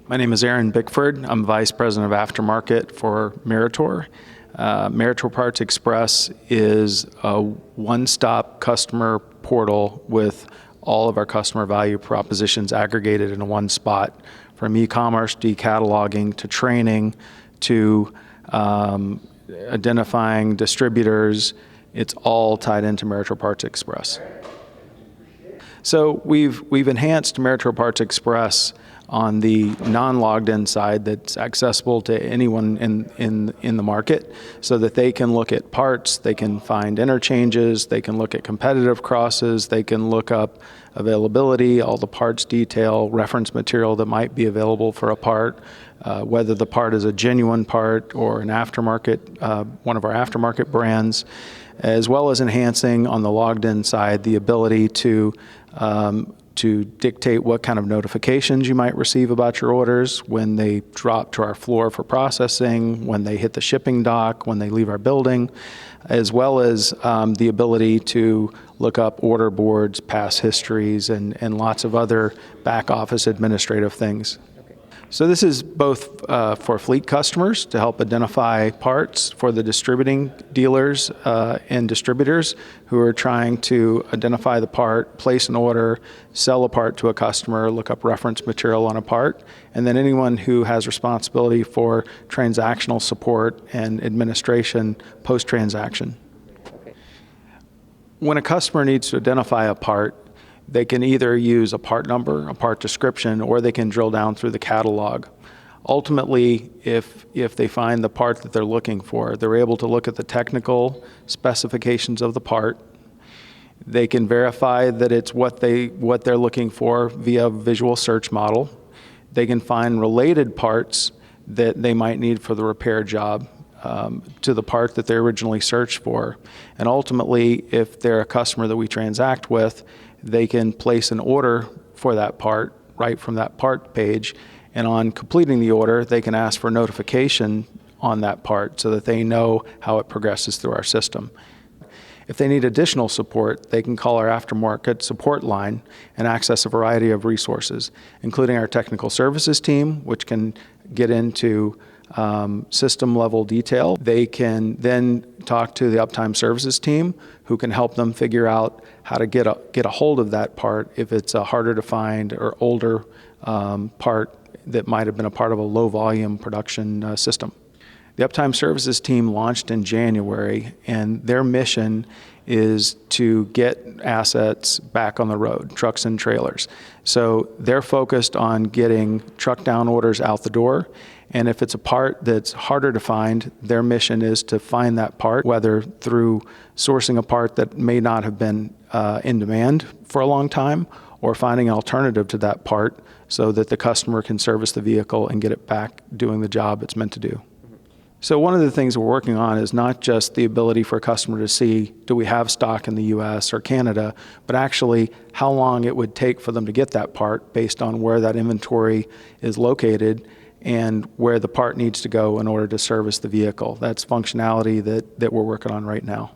My name is Aaron Bickford. I'm Vice President of Aftermarket for Meritor. Meritor Parts Xpress is a one-stop customer portal with all of our customer value propositions aggregated in one spot, from e-commerce to cataloging to training to identifying distributors. It's all tied into Meritor Parts Xpress. So we've enhanced Meritor Parts Xpress on the non-logged in side that's accessible to anyone in the market, so that they can look at parts, they can find interchanges, they can look at competitive crosses, they can look up availability, all the parts detail, reference material that might be available for a part, whether the part is a genuine part or an aftermarket, one of our aftermarket brands, as well as enhancing on the logged in side the ability to dictate what kind of notifications you might receive about your orders when they drop to our floor for processing, when they hit the shipping dock, when they leave our building, as well as the ability to look up order boards, past histories, and lots of other back office administrative things. So this is both for fleet customers to help identify parts, for the distributing dealers and distributors who are trying to identify the part, place an order, sell a part to a customer, look up reference material on a part, and then anyone who has responsibility for transactional support and administration post-transaction. When a customer needs to identify a part, they can either use a part number, a part description, or they can drill down through the catalog. Ultimately, if they find the part that they're looking for, they're able to look at the technical specifications of the part. They can verify that it's what they're looking for via a visual search model. They can find related parts that they might need for the repair job to the part that they originally searched for. And ultimately, if they're a customer that we transact with, they can place an order for that part right from that part page, and on completing the order, they can ask for notification on that part so that they know how it progresses through our system. If they need additional support, they can call our aftermarket support line and access a variety of resources, including our technical services team, which can get into system level detail. They can then talk to the uptime services team, who can help them figure out how to get a hold of that part if it's a harder to find or older part that might have been a part of a low volume production system. The uptime services team launched in January, and their mission is to get assets back on the road, trucks and trailers. So they're focused on getting truck down orders out the door. And if it's a part that's harder to find, their mission is to find that part, whether through sourcing a part that may not have been in demand for a long time, or finding an alternative to that part so that the customer can service the vehicle and get it back doing the job it's meant to do. So one of the things we're working on is not just the ability for a customer to see, do we have stock in the US or Canada, but actually how long it would take for them to get that part based on where that inventory is located and where the part needs to go in order to service the vehicle. That's functionality that we're working on right now.